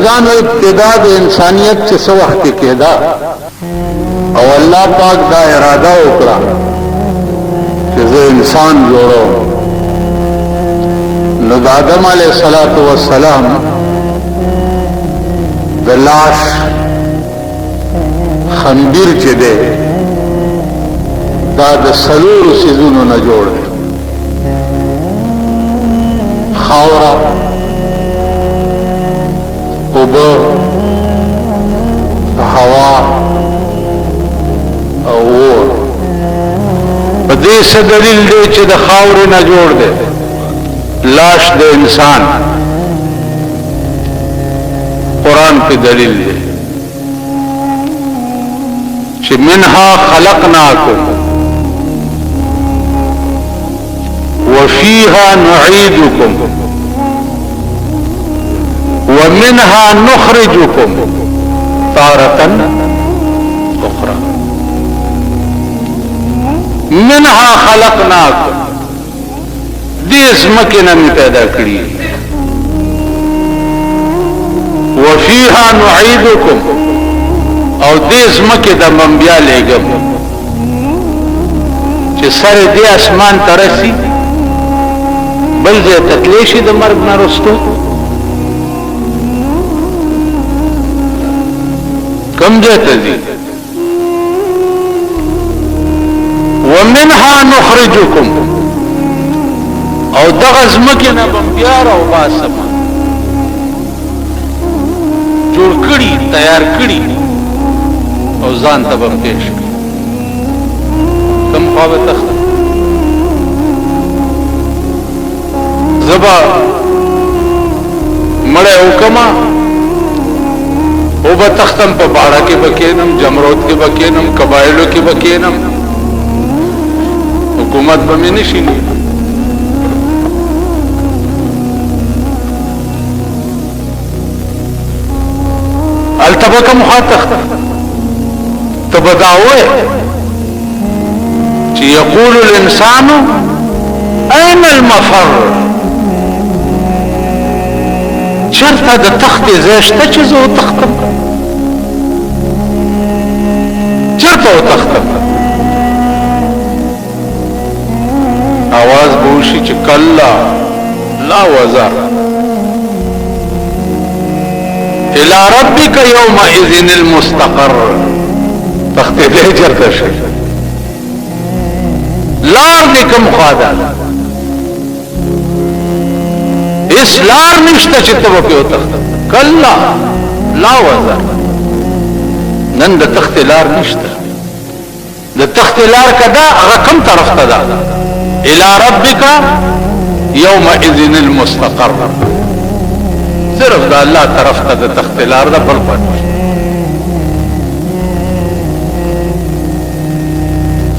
عزیزان ابتدا د انسانیت چې څه وخت کې کېدا او الله پاک دا اراده وکړه چې زه انسان جوړوم نو د آدم علیه السلام د لاس خنبیر چې دی دا د څلورو څیزونو نه جوړ دی خاوره اوبه هوا او اور په دې څه دلیل دی چې د خاورې نه جوړ دی لاش د انسان قرآن په دلیل دی چې منها خلقناکم وفيها نعيدكم ومنها نخرجكم تارة أخرى منها خلقناكم دې ځمکې نه مې پیدا کړي وفيها نعيدكم او دې ځمکې د من بیا لېږم چې سره دې اسمان ته رسي بل ځای تتلی شي د مرګ نه وروسته کم ځای ته ځي ومنها نخرجكم او دغه ځمکې نه به بیا راوباسم جوړ کړي تیار کړي او ځان ته به پیش کړي کم خوا به تخته زبا مړی وکما او به تختم په باړه کې به کېنم جمرود کې به کېنم قبایلو کې به کېنم حکومت به مې نشي التبه کم خوا تخته تبداوه چې یقول الانسان اين المفر چرته د تخت زشته چې زه تختم چرته تختم आवाज بوشي چې کلا لا وزر الى ربك يومئذ المستقر تخت دې چرته شي لار دې کوم خواده اس لار نشته چې ته په یو تخت کلا لا وزر نن د تخت لار نشته د تخت لار کدا هغه کوم طرف ته ده الى ربك يومئذ المستقر صرف د الله طرف ته د تخت لار ده بل پټ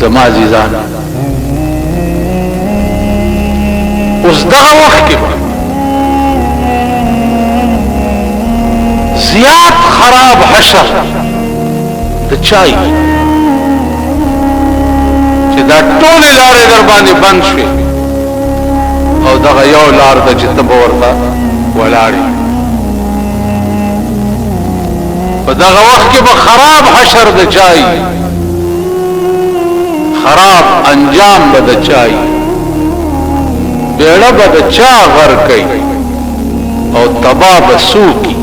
زما عزیزان اوس دغه وخت کې زیات خراب حشر د چای چې دا ټول لارې در باندې بند شي او دغه یو لار د چې ته ورته ولاړې په دغه وخت کې به خراب حشر د چای خراب انجام به د چای بیړه به د چا غر کوي او تبا به سوکي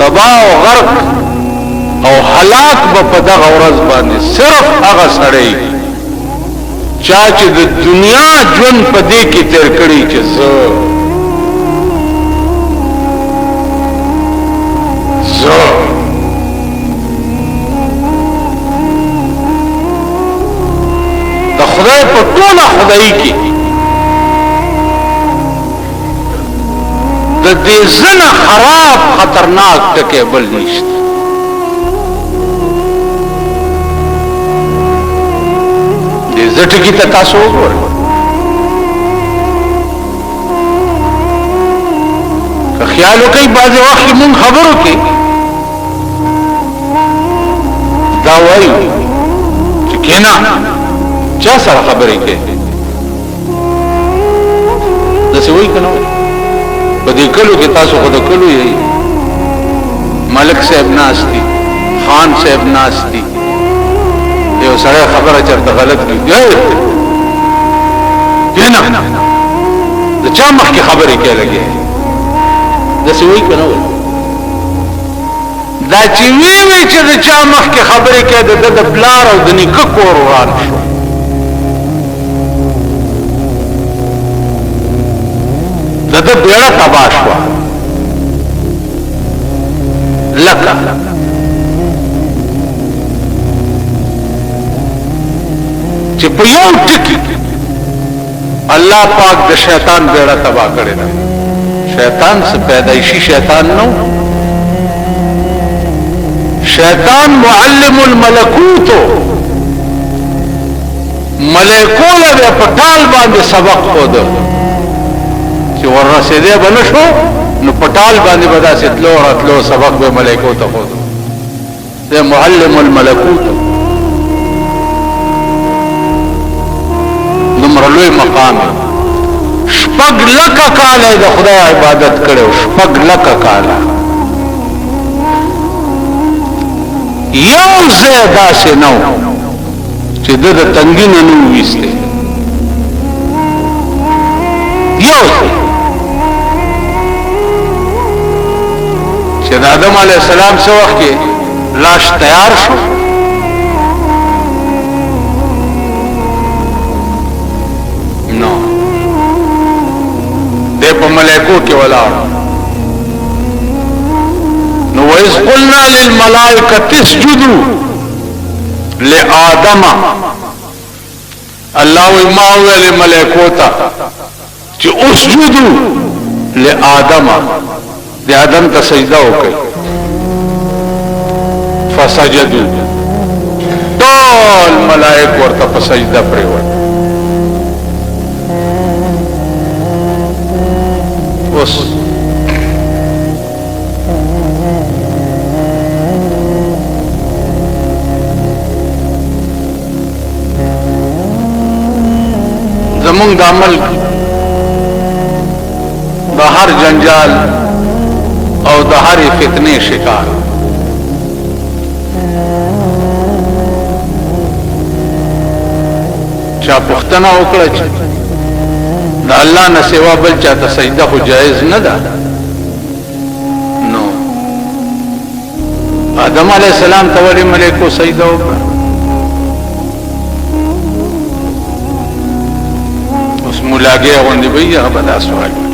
تبا او غرق او هلاک به په دغه ورځ باندې صرف هغه سړی چا چې د دنیا ژوند په دې کې تیر کړی چې زه د خدای په ټوله خدایي کې د دې زنه خراب خطرناک ټکی بل نشته دې زټکی ته تاسو وګورئ که خیال وکړئ بعضې وخت کې مونږ خبرو کې دا وایو چې کینا چا سره خبرې کوي وای کنه په دې کلو کې تاسو خو د کلو یې ملک صاحب ناشتي خان صاحب ناشتي یو سره خبره چرته غلط دی نه د چا مخ کې خبرې کې لګي د څه وای کنه دا چې وی چې د چا مخ کې خبرې کې د پلار او د نیکه کور وران شو د بیړه تباہ شو لکه چې په یو ټکی الله پاک د شیطان بیړه تباہ کړی دی شیطان څه پیدایشي شیطان نو شیطان معلم الملکوت ملائکو له په ټال باندې سبق خود چې ورسېده بنشو نو پټال باندې بدا ستلو راتلو سبق به ملائکو ته خود ده معلم الملکوت نمبر لوی مقام شپږ لکه کاله د خدای عبادت کړو شپږ لکه کاله یو زیاده سه نو چې د تنګینه نو وسته یو چې د آدم علی السلام څو وخت کې لاش تیار شو نو د په ملائکو کې ولاړ نو وَإِذْ قُلْنَا لِلْمَلَائِكَةِ اسْجُدُوا لِآدَمَ الله ما ویل ملائکو ته چې اسجدوا لآدم د آدم ته سجده وکړي فسجدوا ټول ملائکه ورته په سجده پریوت اوس زمونږ د عمل د هر جنجال او د هر فتنې شکار چا پختنه وکړه چې د الله نه سوا بل چاته سجده خو جایز نه ده نو آدم علیه السلام ته ولې ملائکو سجده وکړه اوس مولاګي غوندې وي هغه به دا سوال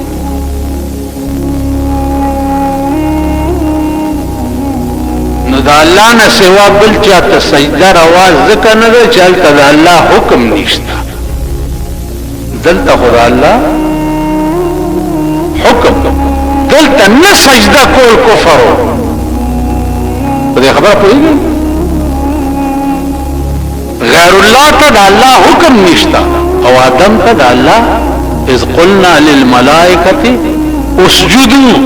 نو دا الله نه سوا بل چاته سجده روا ځکه نه ده چې هلته د الله حکم نشته دلته خدا الله حکم دلته نه سجده کول کفر په دې خبره پوهیږئ غیر الله ته د الله حکم نشته او آدم ته د الله اذ قلنا للملائکه اسجدوا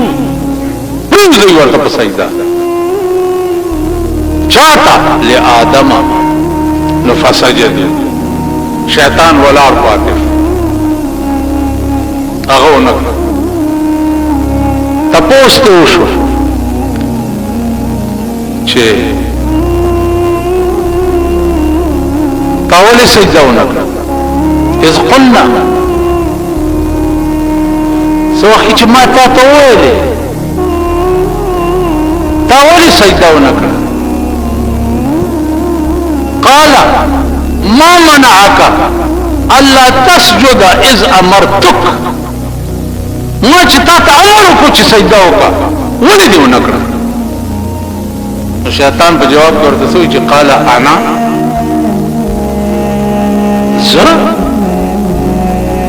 پوهیږئ ورته په سجده چاہتا لآدم نفسجد شیطان ولار پاکر اغو نکر تپوست اوشو چه تاولی سجدو نکر اذ قلنا سوخی چه ما تا تاولی تاولی سجدو نکر قال ما منعك الا تسجد اذ امرتك ما چې تا ته امر وکړ چې سجده وکړه ولې دې ونه کړه شیطان په جواب ورته سوې چې قال انا زه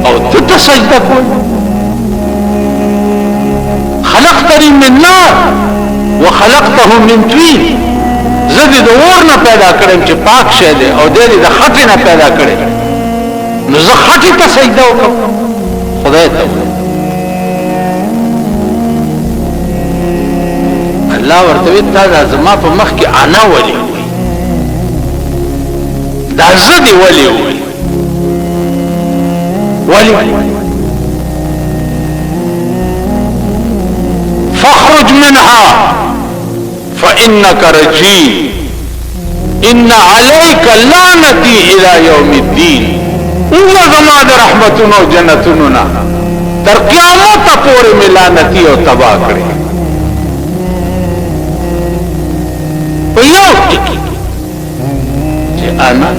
او ته سجده کول خلقتني من نار وخلقته من طين زدی د اور نه پیدا کړم چې پاک شه دی او دې د خټې نه پیدا کړم نو زه خټې ته سجده وکړم خدای ته الله ورته دا زما په مخ کې انا ولي دا زدی ولي عنها فإنك رجيم ان عليك لعنتي الى يوم الدين. زما د رحمتونو جنتونو نا تر قیامت پورې ملانتی او تباہ کړي. په یو ټکی چې انا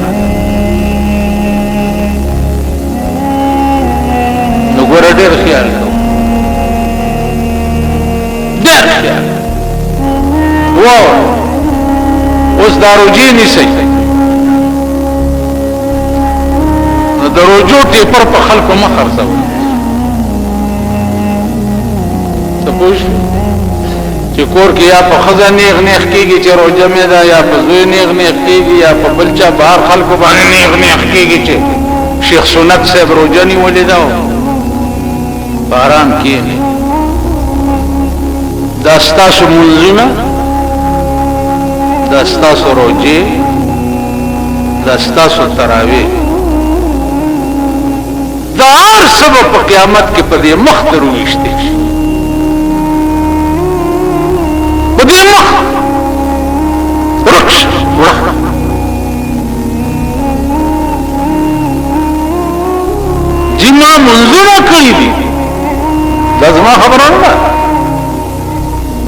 نو ګور ډېر خیال کو ډېر خیال اوس دارو جی نیسی نو دروجو ټیپر په خلکو مخر سو سپوش چې کور کې یا په خزه نیغ نیغ کېږي چې روجه مې ده یا په زوی نیغ نیغ کېږي یا په بلچا بهر خلکو باندې نیغ نیغ کېږي چې شیخ سنت صاحب روجه نیولې ده باران کېږي دا ستاسو منځونه دا ستاسو روجه دا ستاسو تراویح دا هر سبب په قیامت کې په دې مخ درويشته شي په دې مخ رخص جما منظوره کړی دي دا زما خبره نه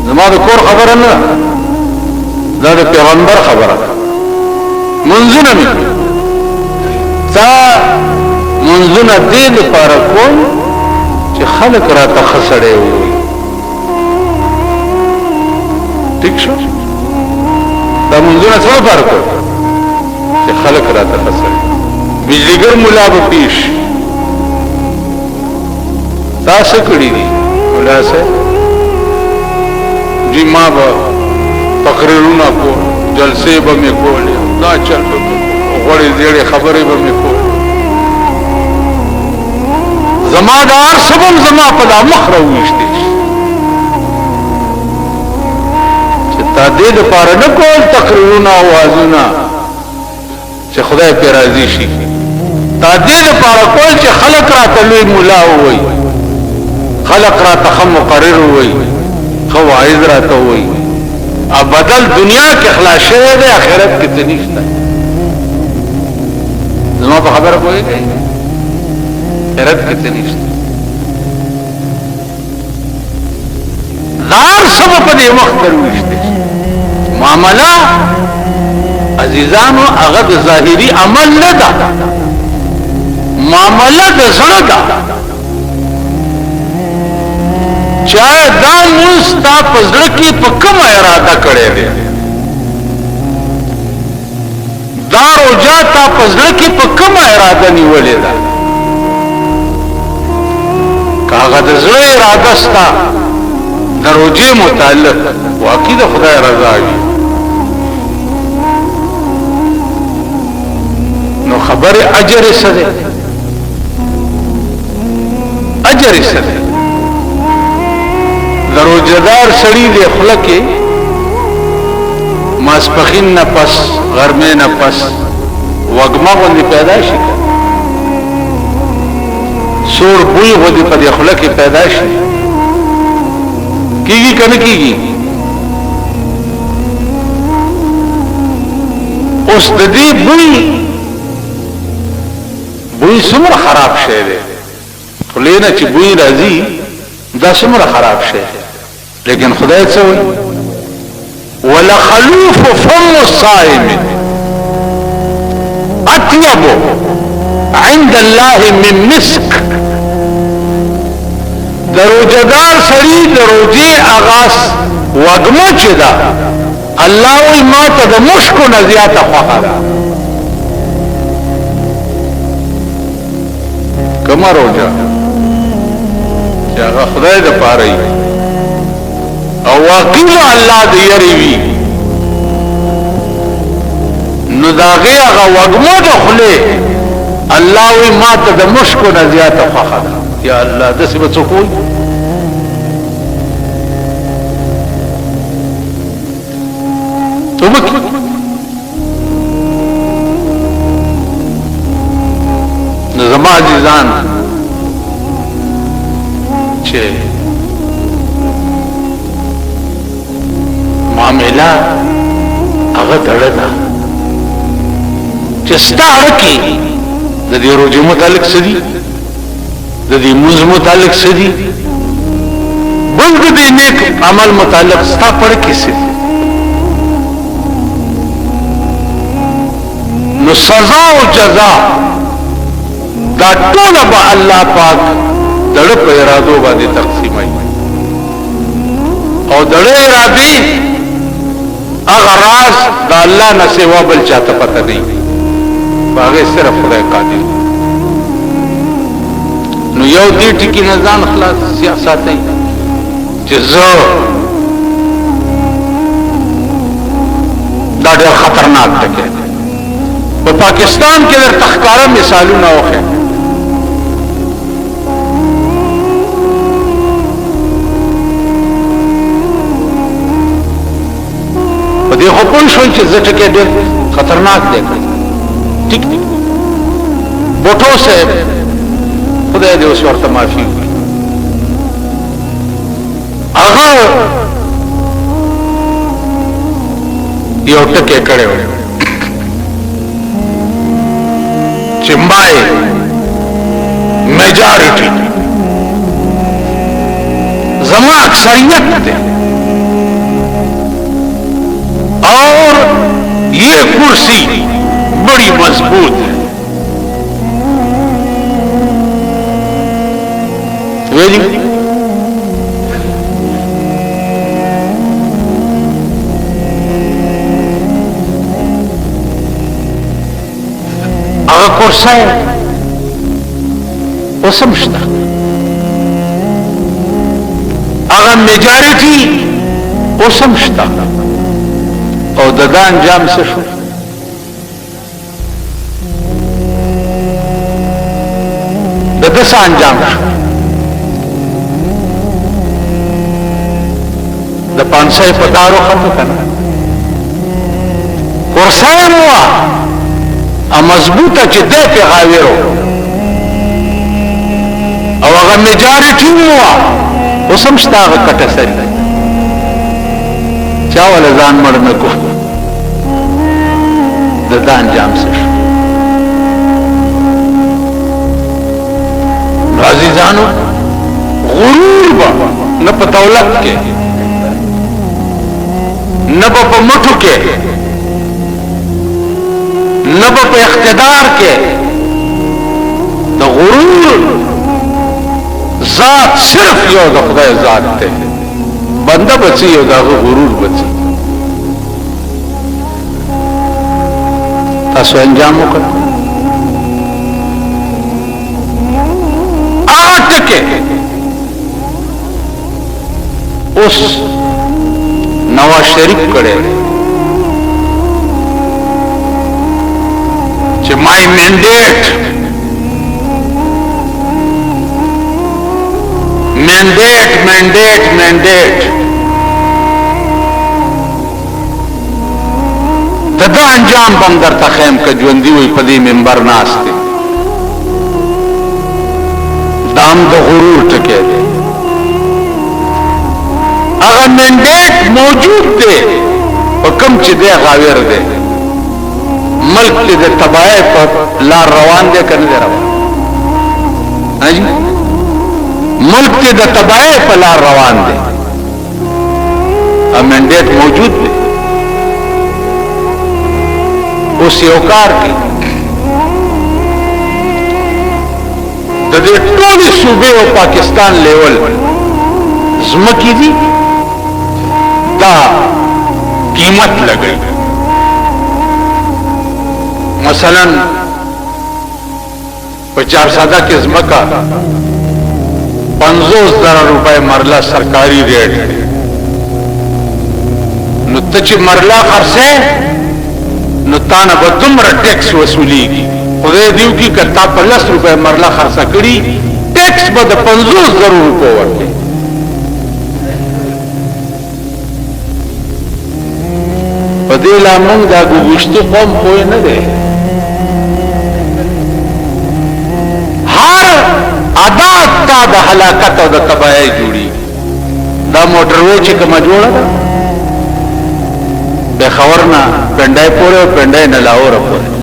زما د کور خبره نه دا د پیغمبر خبره منځونه مې تا منځونه دې لپاره کوم چې خلک راته خسړې وي ٹھیک شو دا منځونه څه فرق چې خلک راته خسړې بجلیګر مولا به پیش تاسو کړی دي مولا سه جی ما به تقریرونه کو جلسې به مې کولې دا چل به غوړې زیړې خبرې به مې کولې زما دا هر سبم زما په دا مخ راويشتې چې تا دې لپاره نه کول تقریرونه او وعظونه چې خدای پې راضي شي تا دې لپاره کول چې خلک راته لوی مولا ووایي خلق راته ښه مقرر ووایي ښه واعظ راته ووایي بدل دنیا کې خلاص شوی دی آخرت کې څه نشته زما په خبره پوهېږئ آخرت کې څه نشته هر څه به په دې وخت درويشته معامله عزیزانو هغه د ظاهري عمل نه ده معامله د زړه ده چاہے دا مستا پزړه کې په کومه اراده کړې ده دا روجا تا پزړه کې په کومه اراده نیولې ده کاغه د زړه اراده ستا د روجې متعلق واقعي د خدای رضا وي نو خبره اجر سره اجر سره دروجدار سړی دی خلکه ماسپخین نه پس غرمه نه پس وګما باندې پیدا شي سور بوی غوډي په خلکه پیدا شي کیږي کنه کیږي اوس د دې بوی څومره خراب شي دی خلینا چې بوی راځي دا څومره خراب شي لیکن خدای څه وایي ولخلوف فم الصائم اطيب عند الله من مسك دروجدار سړي دروجي اغاز وګمو چې دا الله وي ما ته د مشکو نه زیاته خوښه ده کومه روجه چې هغه خدای د پاره او واقعي الله دې یری وي نو داغه هغه وګمو د خله الله وي ما ته د مشکو نه زیاته خوښه ده یا الله د څه بچو توبه زما عزیزان چې هغه دړه ده چې ستا اړه د دې روزي متعلق سدي د دې موز متعلق سدي بلکې د نیک عمل متعلق ستا پړ کې سدي نو سزا او جزا دا ټول به الله پاک دړه په ارادو باندې تقسیمای او دړه ارادي هغه راز دا الله نه سوا بل چاته پته نه باغه صرف خدای قادر نو یو دې ټکی نه ځان خلاص سیاست دی چې زه دا ډېر خطرناک ټکی په پاکستان کې در تخکاره مثالونه وخه په دې خو پوه شوي چې زه ټکی ډېر خطرناک دی ټیک ټیک بوټو صاحب خدای دې اوس ورته معافي وکړي هغه یو ټکی کړی و چې مای میجارټي زما اکثریت ده اور یہ کرسی بڑی مضبوط ہے ویلی اغا کرسای وسمشتا اغا میجارٹی وسمشتا او دغه انجام څه شو دغه څه انجام شو د پانسای په دارو خطو کنه ورسای مو ا مضبوطه چې دې په غاویرو او هغه میجارټي مو وسمشتا هغه کټه سره چا ولا ځان مړ نه کو د ځان جام سره عزیزانو غرور با نه په دولت کې نه په مټو کې نه په اقتدار کې د غرور ذات صرف یو د خدای ذات ته بنده بچي یو دا غرور بچي تاسو انجام وکړه آټکه اوس نواز شریف کړي چې مای منډیټ تدا انجام بم در تخیم که جوندی وی پدی منبر ناستے دام دا غرور ٹکے دے اگر منڈیٹ موجود دے وکم چی دے غاویر دے ملک تی دے تباہی پر لار روان دے کرنے دے روان ملک تی دے تباہی پر لار روان دے منڈیٹ موجود دے اس یوکار کی د دې ټول صوبې او پاکستان لیول زمکی دي دا قیمت لګي مثلا په 400 کې زمکا 50,000 روپے مرله سرکاری ریټ نو ته چې مرله خرڅه نو تانا با دمرا ٹیکس وصولی گی خدای دیو کی کرتا پر 10 روپے مرلا خرسا کری ٹیکس با دا 50,000 روپے ورکے پا دیلا منگ دا گوشتی قوم کوئی ندے ہر عداد تا دا حلاکت و دا تباہی جوڑی دا موٹروے چکا مجوڑا دا پیښور نه پنډای پورې او پنډای نه لاهور پورې